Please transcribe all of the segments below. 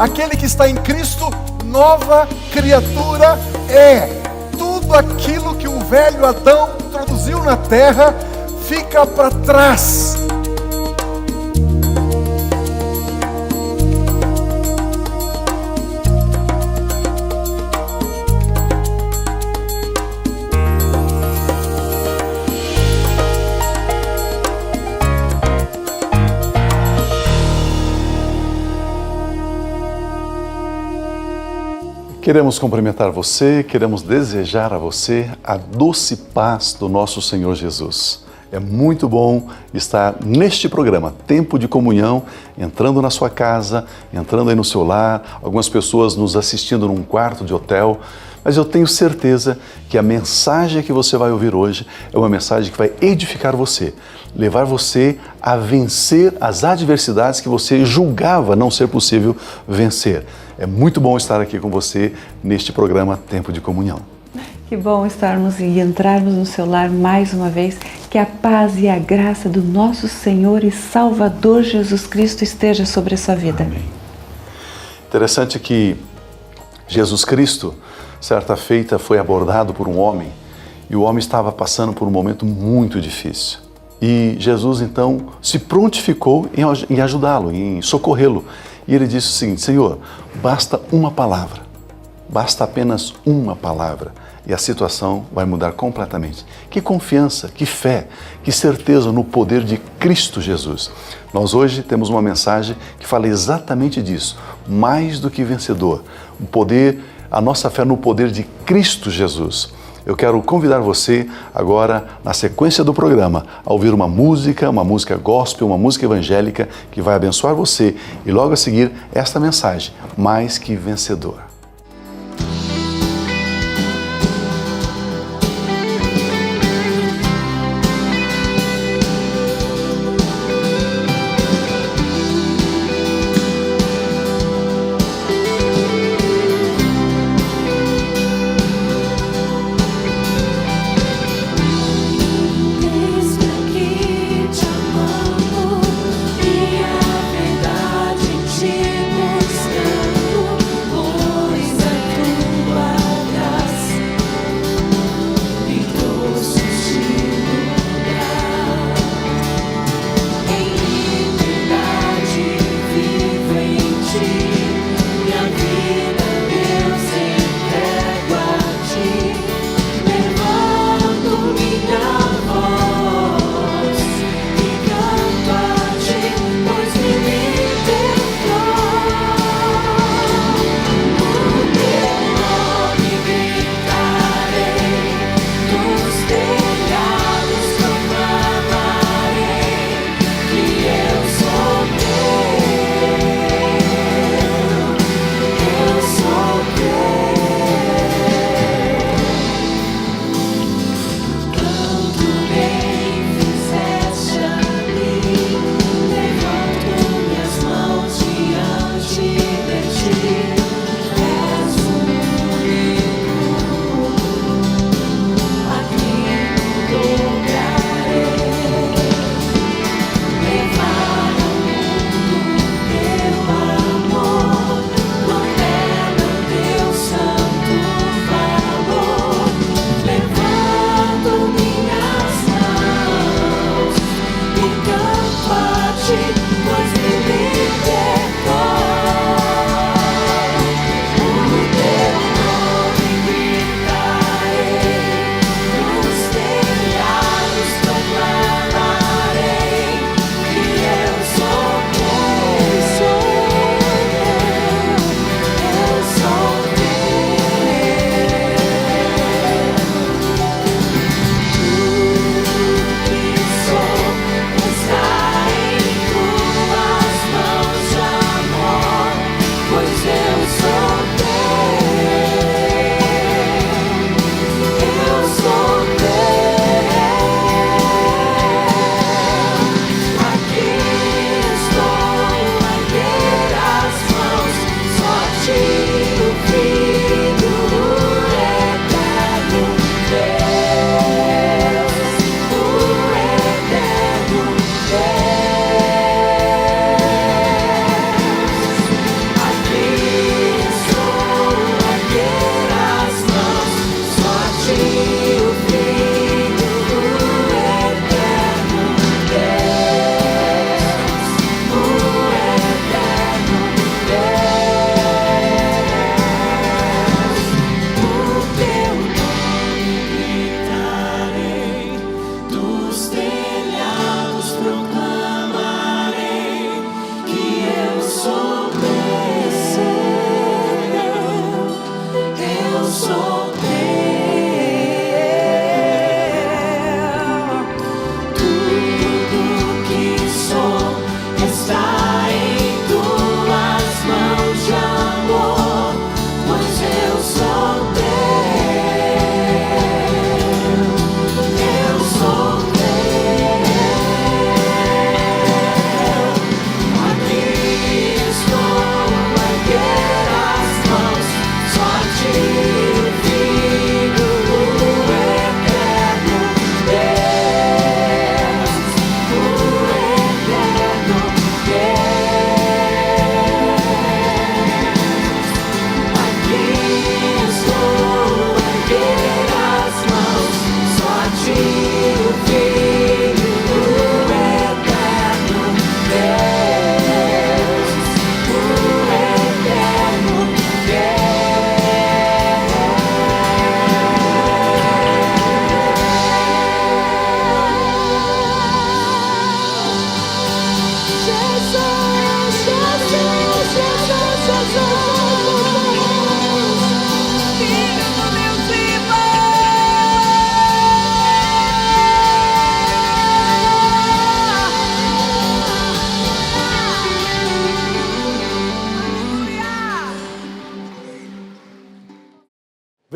Aquele que está em Cristo, nova criatura é. Tudo aquilo que o velho Adão introduziu na terra fica para trás. Queremos cumprimentar você, queremos desejar a você a doce paz do nosso Senhor Jesus. É muito bom estar neste programa, Tempo de Comunhão, entrando na sua casa, entrando aí no seu lar, algumas pessoas nos assistindo num quarto de hotel, mas eu tenho certeza que a mensagem que você vai ouvir hoje é uma mensagem que vai edificar você, levar você a vencer as adversidades que você julgava não ser possível vencer. É muito bom estar aqui com você neste programa Tempo de Comunhão. Que bom estarmos e entrarmos no seu lar mais uma vez. Que a paz e a graça do nosso Senhor e Salvador Jesus Cristo esteja sobre a sua vida. Amém. Interessante que Jesus Cristo, certa feita, foi abordado por um homem e o homem estava passando por um momento muito difícil. E Jesus então se prontificou em ajudá-lo, em socorrê-lo. E ele disse o seguinte: Senhor, basta uma palavra, basta apenas uma palavra e a situação vai mudar completamente. Que confiança, que fé, que certeza no poder de Cristo Jesus. Nós hoje temos uma mensagem que fala exatamente disso, mais do que vencedor, o poder, a nossa fé no poder de Cristo Jesus. Eu quero convidar você agora, na sequência do programa, a ouvir uma música gospel, uma música evangélica que vai abençoar você e logo a seguir esta mensagem, mais que vencedor.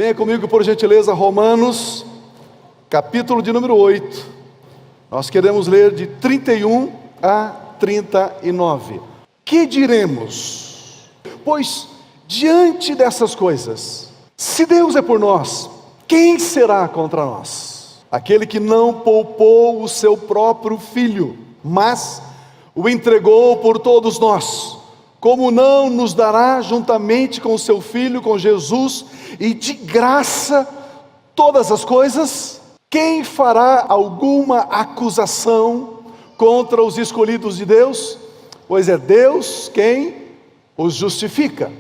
Venha comigo, por gentileza, Romanos, capítulo de número 8. Nós queremos ler de 31 a 39. Que diremos? Pois, diante dessas coisas, se Deus é por nós, quem será contra nós? Aquele que não poupou o seu próprio filho, mas o entregou por todos nós, como não nos dará juntamente com o seu filho, com Jesus, e de graça todas as coisas? Quem fará alguma acusação contra os escolhidos de Deus? Pois é Deus quem os justifica.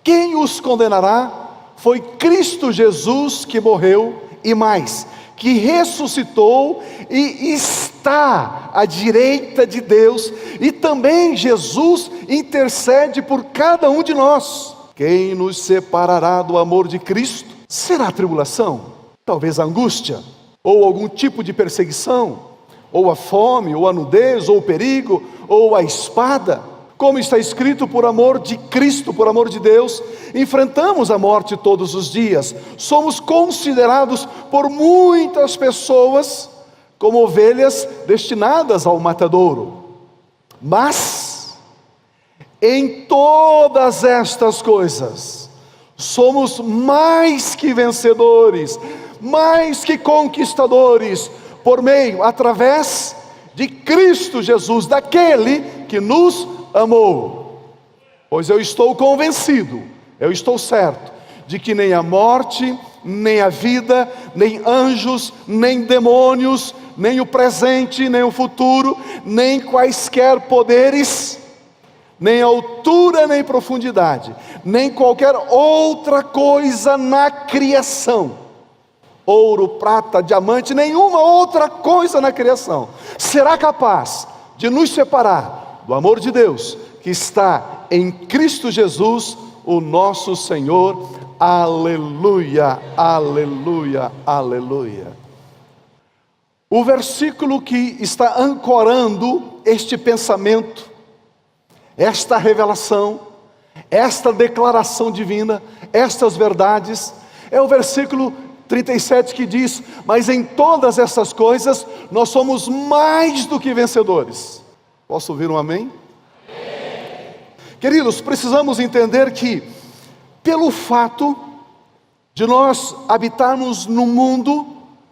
Quem os condenará? Foi Cristo Jesus que morreu, e mais, que ressuscitou e está à direita de Deus, e também Jesus intercede por cada um de nós. Quem nos separará do amor de Cristo? Será a tribulação? Talvez a angústia, ou algum tipo de perseguição, ou a fome, ou a nudez, ou o perigo, ou a espada. Como está escrito, por amor de Cristo, por amor de Deus, enfrentamos a morte todos os dias. Somos considerados por muitas pessoas como ovelhas destinadas ao matadouro. Mas, em todas estas coisas, somos mais que vencedores, mais que conquistadores, por meio, através de Cristo Jesus, daquele que nos amou. Pois eu estou convencido, eu estou certo, de que nem a morte, nem a vida, nem anjos, nem demônios, nem o presente, nem o futuro, nem quaisquer poderes, nem altura, nem profundidade, nem qualquer outra coisa na criação, ouro, prata, diamante, nenhuma outra coisa na criação será capaz de nos separar do amor de Deus que está em Cristo Jesus, o nosso Senhor. Aleluia, aleluia, aleluia. O versículo que está ancorando este pensamento, esta revelação, esta declaração divina, estas verdades, é o versículo 37 que diz: mas em todas essas coisas nós somos mais do que vencedores. Posso ouvir um amém? Amém. Queridos, precisamos entender que, pelo fato de nós habitarmos num mundo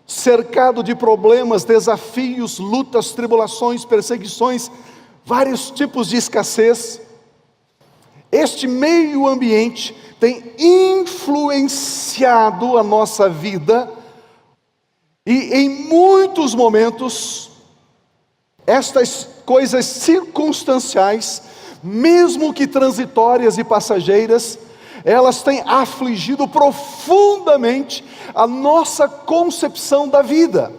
cercado de problemas, desafios, lutas, tribulações, perseguições, vários tipos de escassez, este meio ambiente tem influenciado a nossa vida, e em muitos momentos, estas coisas circunstanciais, mesmo que transitórias e passageiras, elas têm afligido profundamente a nossa concepção da vida,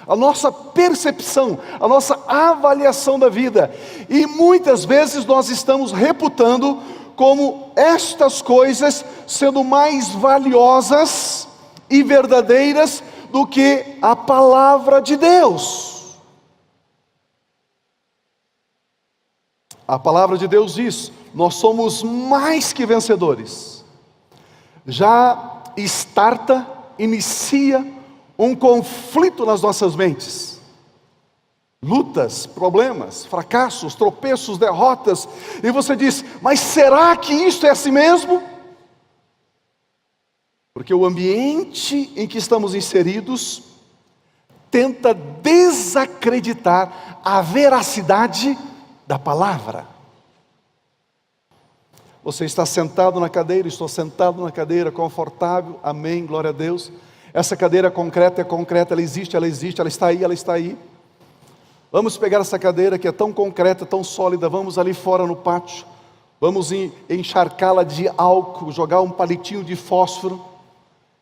a nossa percepção, a nossa avaliação da vida, e muitas vezes nós estamos reputando como estas coisas sendo mais valiosas e verdadeiras do que a palavra de Deus. A palavra de Deus diz: nós somos mais que vencedores. Já inicia um conflito nas nossas mentes. Lutas, problemas, fracassos, tropeços, derrotas. E você diz: mas será que isto é assim mesmo? Porque o ambiente em que estamos inseridos tenta desacreditar a veracidade da palavra. Você está sentado na cadeira, estou sentado na cadeira, confortável, amém, glória a Deus. Essa cadeira concreta é concreta, ela existe, ela está aí, ela está aí. Vamos pegar essa cadeira que é tão concreta, tão sólida, vamos ali fora no pátio, vamos encharcá-la de álcool, jogar um palitinho de fósforo,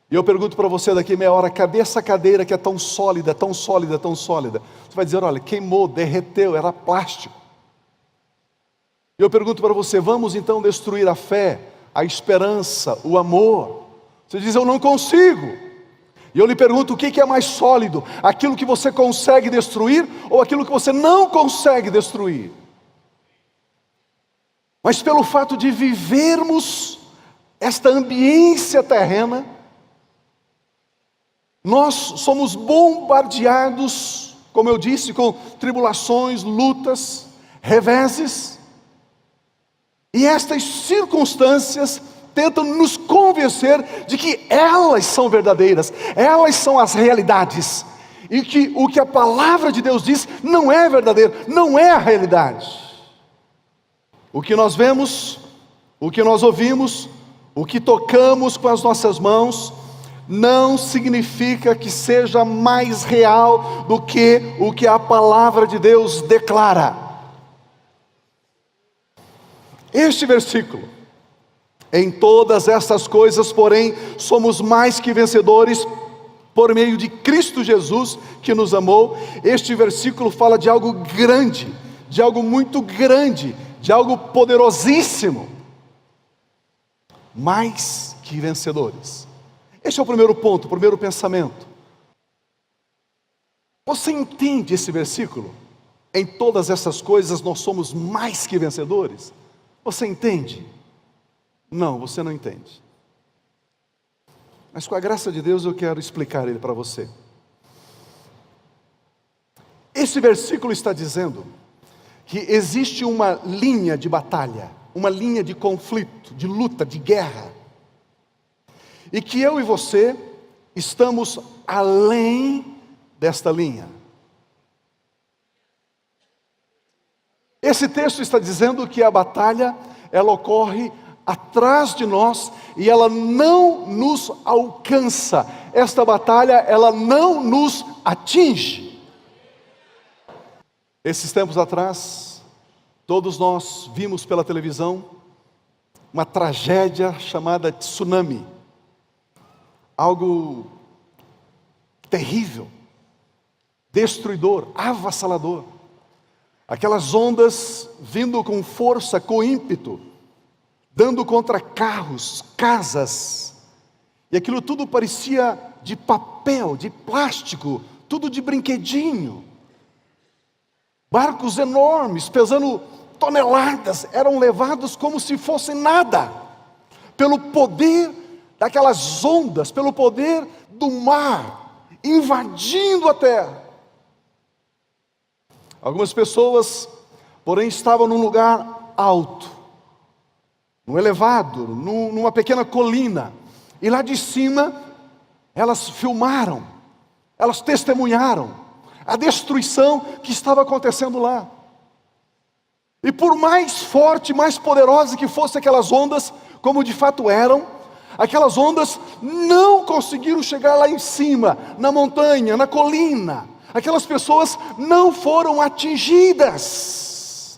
e eu pergunto para você daqui meia hora: cadê essa cadeira que é tão sólida, tão sólida, tão sólida? Você vai dizer: olha, queimou, derreteu, era plástico. E eu pergunto para você: vamos então destruir a fé, a esperança, o amor? Você diz: eu não consigo. E eu lhe pergunto: o que é mais sólido? Aquilo que você consegue destruir ou aquilo que você não consegue destruir? Mas pelo fato de vivermos esta ambiência terrena, nós somos bombardeados, como eu disse, com tribulações, lutas, reveses, e estas circunstâncias tentam nos convencer de que elas são verdadeiras, elas são as realidades, e que o que a palavra de Deus diz não é verdadeiro, não é a realidade. O que nós vemos, o que nós ouvimos, o que tocamos com as nossas mãos, não significa que seja mais real do que o que a palavra de Deus declara. Este versículo: em todas essas coisas, porém, somos mais que vencedores por meio de Cristo Jesus, que nos amou. Este versículo fala de algo grande, de algo muito grande, de algo poderosíssimo. Mais que vencedores. Este é o primeiro ponto, o primeiro pensamento. Você entende esse versículo? Em todas essas coisas nós somos mais que vencedores. Você entende? Não, você não entende. Mas com a graça de Deus eu quero explicar ele para você. Esse versículo está dizendo que existe uma linha de batalha, uma linha de conflito, de luta, de guerra, e que eu e você estamos além desta linha. Esse texto está dizendo que a batalha, ela ocorre atrás de nós e ela não nos alcança. Esta batalha, ela não nos atinge. Esses tempos atrás, todos nós vimos pela televisão uma tragédia chamada tsunami. Algo terrível, destruidor, avassalador. Aquelas ondas vindo com força, com ímpeto, dando contra carros, casas, e aquilo tudo parecia de papel, de plástico, tudo de brinquedinho. Barcos enormes, pesando toneladas, eram levados como se fossem nada, pelo poder daquelas ondas, pelo poder do mar, invadindo a terra. Algumas pessoas, porém, estavam num lugar alto, num elevado, numa pequena colina, e lá de cima, elas filmaram, elas testemunharam a destruição que estava acontecendo lá. E por mais forte, mais poderosa que fossem aquelas ondas, como de fato eram, aquelas ondas não conseguiram chegar lá em cima, na montanha, na colina. Aquelas pessoas não foram atingidas.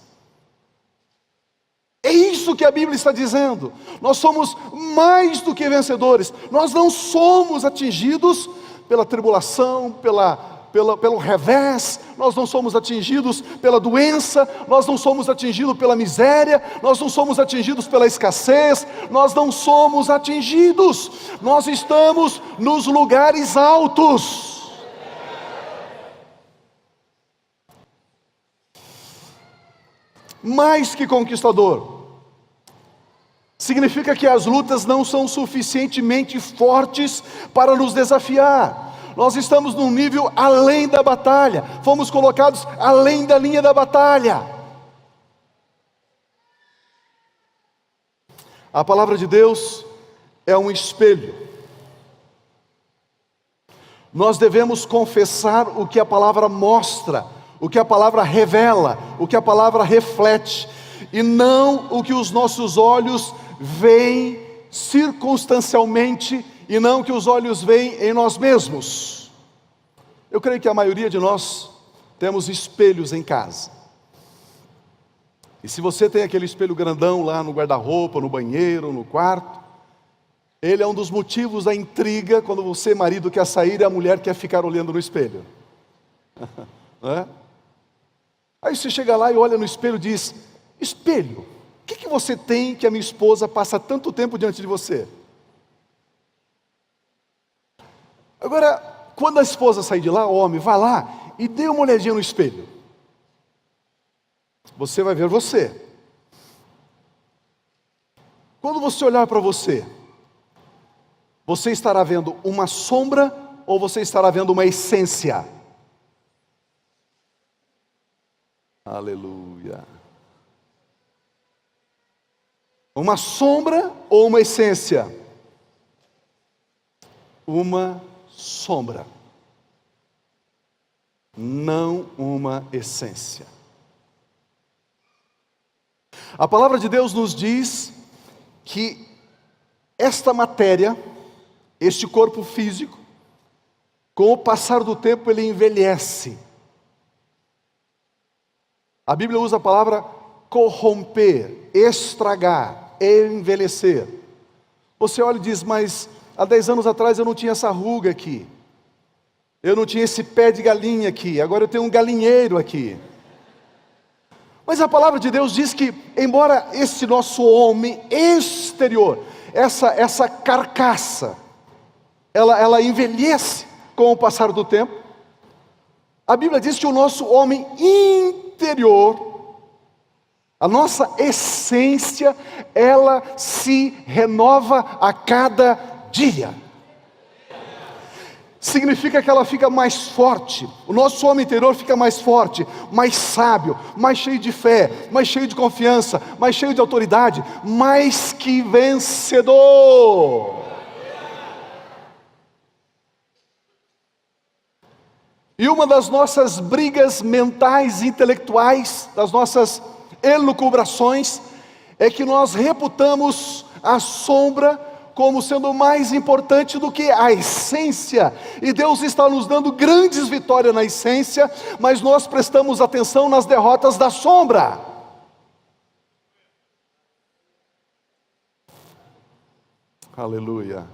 É isso que a Bíblia está dizendo. Nós somos mais do que vencedores. Nós não somos atingidos pela tribulação, pelo revés. Nós não somos atingidos pela doença. Nós não somos atingidos pela miséria. Nós não somos atingidos pela escassez. Nós não somos atingidos. Nós estamos nos lugares altos. Mais que conquistador, significa que as lutas não são suficientemente fortes para nos desafiar. Nós estamos num nível além da batalha, fomos colocados além da linha da batalha. A palavra de Deus é um espelho. Nós devemos confessar o que a palavra mostra, o que a palavra revela, o que a palavra reflete, e não o que os nossos olhos veem circunstancialmente, e não o que os olhos veem em nós mesmos. Eu creio que a maioria de nós temos espelhos em casa. E se você tem aquele espelho grandão lá no guarda-roupa, no banheiro, no quarto, ele é um dos motivos da intriga quando você, marido, quer sair e a mulher quer ficar olhando no espelho. Não é? Aí você chega lá e olha no espelho e diz: espelho, o que você tem que a minha esposa passa tanto tempo diante de você? Agora, quando a esposa sair de lá, o homem, vá lá e dê uma olhadinha no espelho. Você vai ver você. Quando você olhar para você, você estará vendo uma sombra ou você estará vendo uma essência? Aleluia. Uma sombra ou uma essência? Uma sombra, não uma essência. A palavra de Deus nos diz que esta matéria, este corpo físico, com o passar do tempo ele envelhece. A Bíblia usa a palavra corromper, estragar, envelhecer. Você olha e diz, mas há 10 anos atrás eu não tinha essa ruga aqui. Eu não tinha esse pé de galinha aqui. Agora eu tenho um galinheiro aqui. Mas a palavra de Deus diz que, embora esse nosso homem exterior, essa carcaça, ela envelhece com o passar do tempo, a Bíblia diz que o nosso homem interior, a nossa essência, ela se renova a cada dia. Significa que ela fica mais forte. O nosso homem interior fica mais forte, mais sábio, mais cheio de fé, mais cheio de confiança, mais cheio de autoridade, mais que vencedor. E uma das nossas brigas mentais e intelectuais, das nossas elucubrações, é que nós reputamos a sombra como sendo mais importante do que a essência. E Deus está nos dando grandes vitórias na essência, mas nós prestamos atenção nas derrotas da sombra. Aleluia.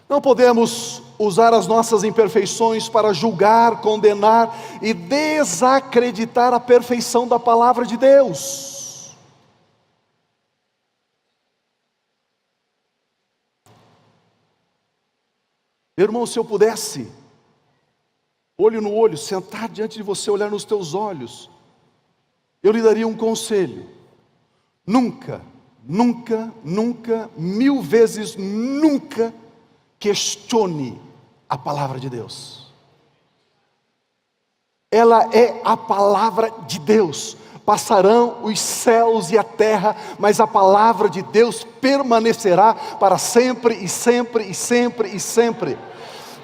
Não podemos usar as nossas imperfeições para julgar, condenar e desacreditar a perfeição da palavra de Deus. Meu irmão, se eu pudesse, olho no olho, sentar diante de você, olhar nos teus olhos, eu lhe daria um conselho: nunca, nunca, nunca, 1000 vezes nunca, questione a palavra de Deus. Ela é a palavra de Deus. Passarão os céus e a terra, mas a palavra de Deus permanecerá para sempre e sempre e sempre e sempre.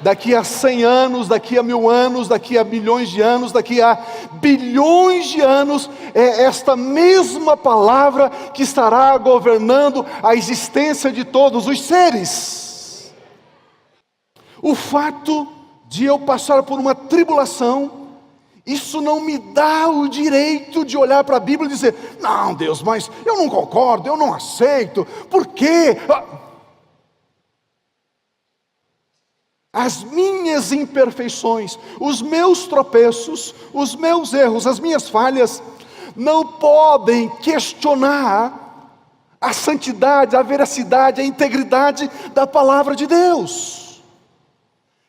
Daqui a 100 anos, daqui a 1000 anos, daqui a milhões de anos, daqui a bilhões de anos, é esta mesma palavra que estará governando a existência de todos os seres. O fato de eu passar por uma tribulação, isso não me dá o direito de olhar para a Bíblia e dizer: não, Deus, mas eu não concordo, eu não aceito, por quê? As minhas imperfeições, os meus tropeços, os meus erros, as minhas falhas, não podem questionar a santidade, a veracidade, a integridade da palavra de Deus.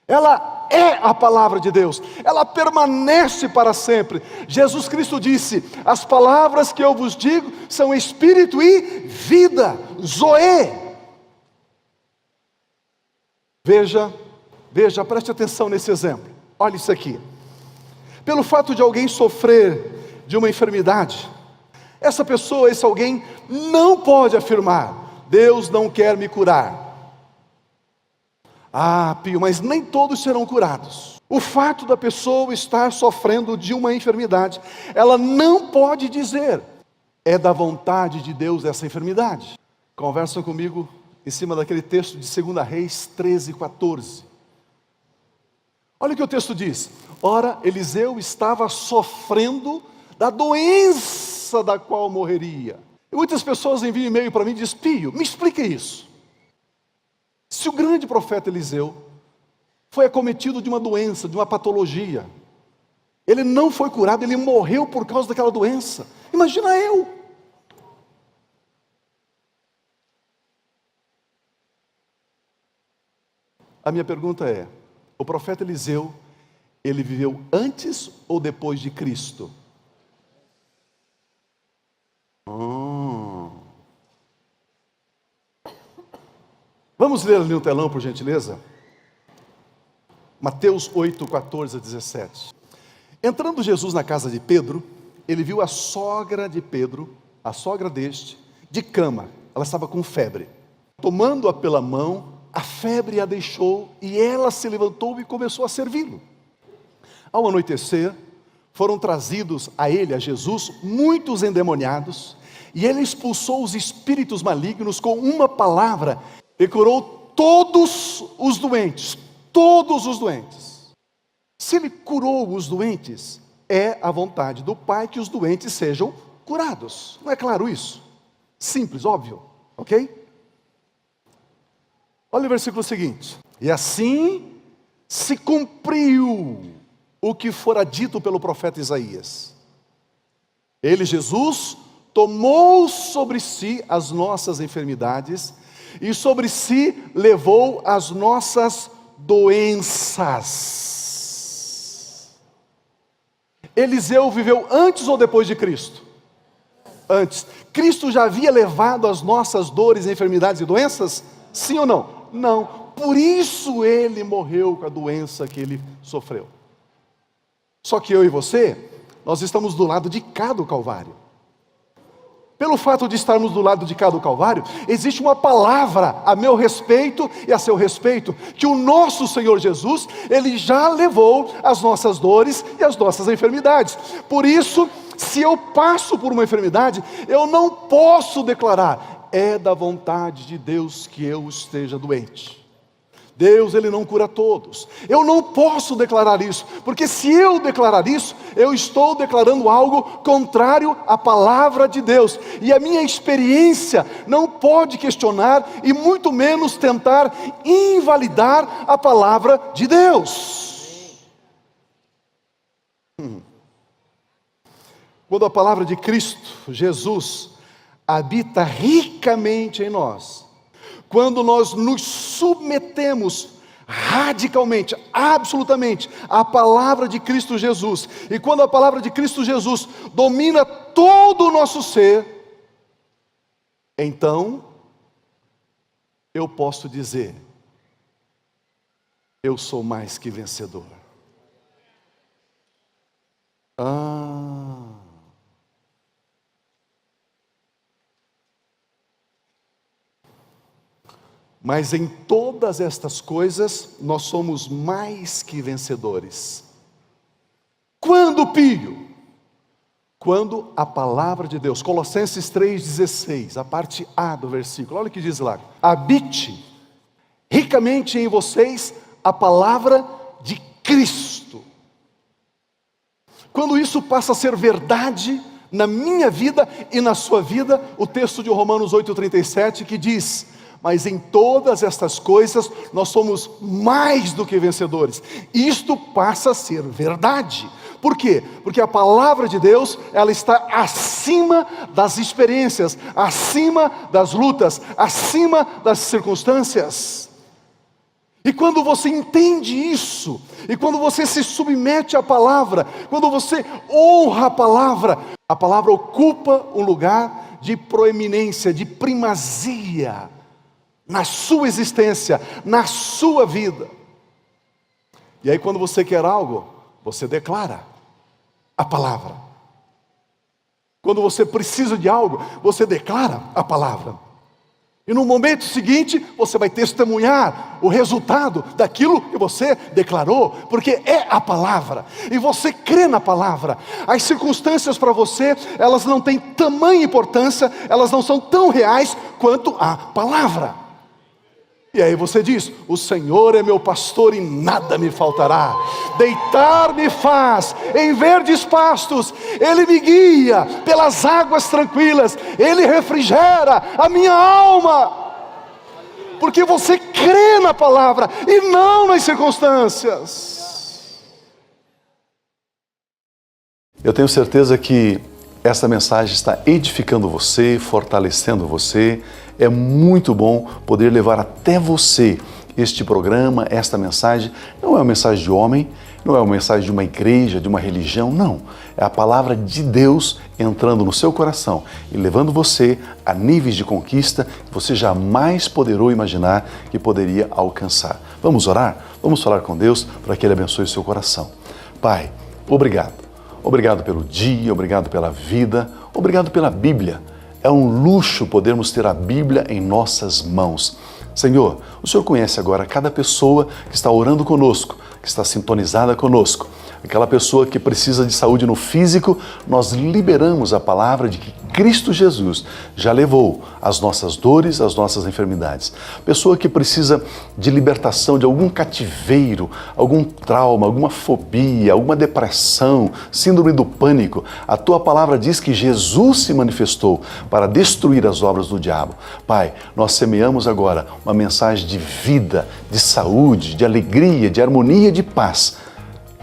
Ela é a palavra de Deus, ela permanece para sempre. Jesus Cristo disse: as palavras que eu vos digo são espírito e vida, zoe. Veja, preste atenção nesse exemplo. Olha isso aqui. Pelo fato de alguém sofrer de uma enfermidade, essa pessoa, esse alguém, não pode afirmar: Deus não quer me curar. Ah, Pio, mas nem todos serão curados. O fato da pessoa estar sofrendo de uma enfermidade, ela não pode dizer: é da vontade de Deus essa enfermidade. Conversa comigo em cima daquele texto de 2 Reis 13:14. Olha o que o texto diz: ora, Eliseu estava sofrendo da doença da qual morreria. E muitas pessoas enviam e-mail para mim e dizem: Pio, me explica isso. Se o grande profeta Eliseu foi acometido de uma doença, de uma patologia, ele não foi curado, ele morreu por causa daquela doença. Imagina eu. A minha pergunta é: o profeta Eliseu, ele viveu antes ou depois de Cristo? Vamos ler ali no telão, por gentileza? Mateus 8, 14 a 17. Entrando Jesus na casa de Pedro, ele viu a sogra de Pedro, a sogra deste, de cama. Ela estava com febre. Tomando-a pela mão, a febre a deixou e ela se levantou e começou a servi-lo. Ao anoitecer, foram trazidos a ele, a Jesus, muitos endemoniados, e ele expulsou os espíritos malignos com uma palavra e curou todos os doentes. Todos os doentes. Se ele curou os doentes, é a vontade do Pai que os doentes sejam curados. Não é claro isso? Simples, óbvio, ok? Olha o versículo seguinte. E assim se cumpriu o que fora dito pelo profeta Isaías. Ele, Jesus, tomou sobre si as nossas enfermidades e sobre si levou as nossas doenças. Eliseu viveu antes ou depois de Cristo? Antes. Cristo já havia levado as nossas dores, enfermidades e doenças? Sim ou não? Não. Por isso ele morreu com a doença que ele sofreu. Só que eu e você, nós estamos do lado de cá do Calvário. Pelo fato de estarmos do lado de cá do Calvário, existe uma palavra a meu respeito e a seu respeito, que o nosso Senhor Jesus, Ele já levou as nossas dores e as nossas enfermidades. Por isso, se eu passo por uma enfermidade, eu não posso declarar, é da vontade de Deus que eu esteja doente. Deus, Ele não cura todos. Eu não posso declarar isso, porque se eu declarar isso, eu estou declarando algo contrário à palavra de Deus. E a minha experiência não pode questionar e muito menos tentar invalidar a palavra de Deus. Quando a palavra de Cristo, Jesus, habita ricamente em nós, quando nós nos submetemos radicalmente, absolutamente, à palavra de Cristo Jesus, e quando a palavra de Cristo Jesus domina todo o nosso ser, então, eu posso dizer, eu sou mais que vencedor. Mas em todas estas coisas, nós somos mais que vencedores. Quando, Pio? Quando a palavra de Deus, Colossenses 3,16, a parte A do versículo, olha o que diz lá. Habite ricamente em vocês a palavra de Cristo. Quando isso passa a ser verdade na minha vida e na sua vida, o texto de Romanos 8,37 que diz: mas em todas estas coisas nós somos mais do que vencedores. Isto passa a ser verdade. Por quê? Porque a palavra de Deus, ela está acima das experiências, acima das lutas, acima das circunstâncias. E quando você entende isso, e quando você se submete à palavra, quando você honra a palavra ocupa um lugar de proeminência, de primazia na sua existência, na sua vida. E aí quando você quer algo, você declara a palavra. Quando você precisa de algo, você declara a palavra. E no momento seguinte, você vai testemunhar o resultado daquilo que você declarou, porque é a palavra, e você crê na palavra. As circunstâncias para você, elas não têm tamanha importância, elas não são tão reais quanto a palavra. E aí você diz: o Senhor é meu pastor e nada me faltará. Deitar-me faz em verdes pastos, Ele me guia pelas águas tranquilas, Ele refrigera a minha alma. Porque você crê na palavra e não nas circunstâncias. Eu tenho certeza que essa mensagem está edificando você, fortalecendo você. É muito bom poder levar até você este programa, esta mensagem, não é uma mensagem de homem, não é uma mensagem de uma igreja, de uma religião, não. É a palavra de Deus entrando no seu coração e levando você a níveis de conquista que você jamais poderou imaginar que poderia alcançar. Vamos orar? Vamos falar com Deus para que Ele abençoe o seu coração. Pai, obrigado. Obrigado pelo dia, obrigado pela vida, obrigado pela Bíblia. É um luxo podermos ter a Bíblia em nossas mãos. Senhor, o Senhor conhece agora cada pessoa que está orando conosco, que está sintonizada conosco. Aquela pessoa que precisa de saúde no físico, nós liberamos a palavra de que Cristo Jesus já levou as nossas dores, as nossas enfermidades. Pessoa que precisa de libertação de algum cativeiro, algum trauma, alguma fobia, alguma depressão, síndrome do pânico. A tua palavra diz que Jesus se manifestou para destruir as obras do diabo. Pai, nós semeamos agora uma mensagem de vida, de saúde, de alegria, de harmonia, de paz.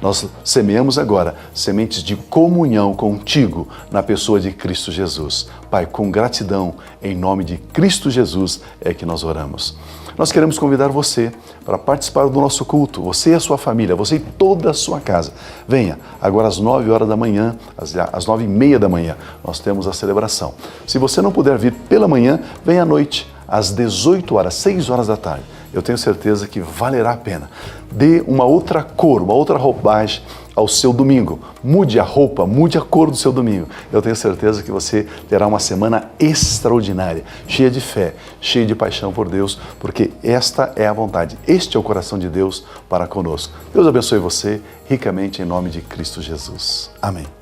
Nós semeamos agora sementes de comunhão contigo na pessoa de Cristo Jesus. Pai, com gratidão, em nome de Cristo Jesus é que nós oramos. Nós queremos convidar você para participar do nosso culto, você e a sua família, você e toda a sua casa. Venha, agora às 9 horas da manhã, às 9h30 da manhã, nós temos a celebração. Se você não puder vir pela manhã, venha à noite, às 18 horas, 6 horas da tarde. Eu tenho certeza que valerá a pena. Dê uma outra cor, uma outra roupagem ao seu domingo. Mude a roupa, mude a cor do seu domingo. Eu tenho certeza que você terá uma semana extraordinária, cheia de fé, cheia de paixão por Deus, porque esta é a vontade, este é o coração de Deus para conosco. Deus abençoe você ricamente em nome de Cristo Jesus. Amém.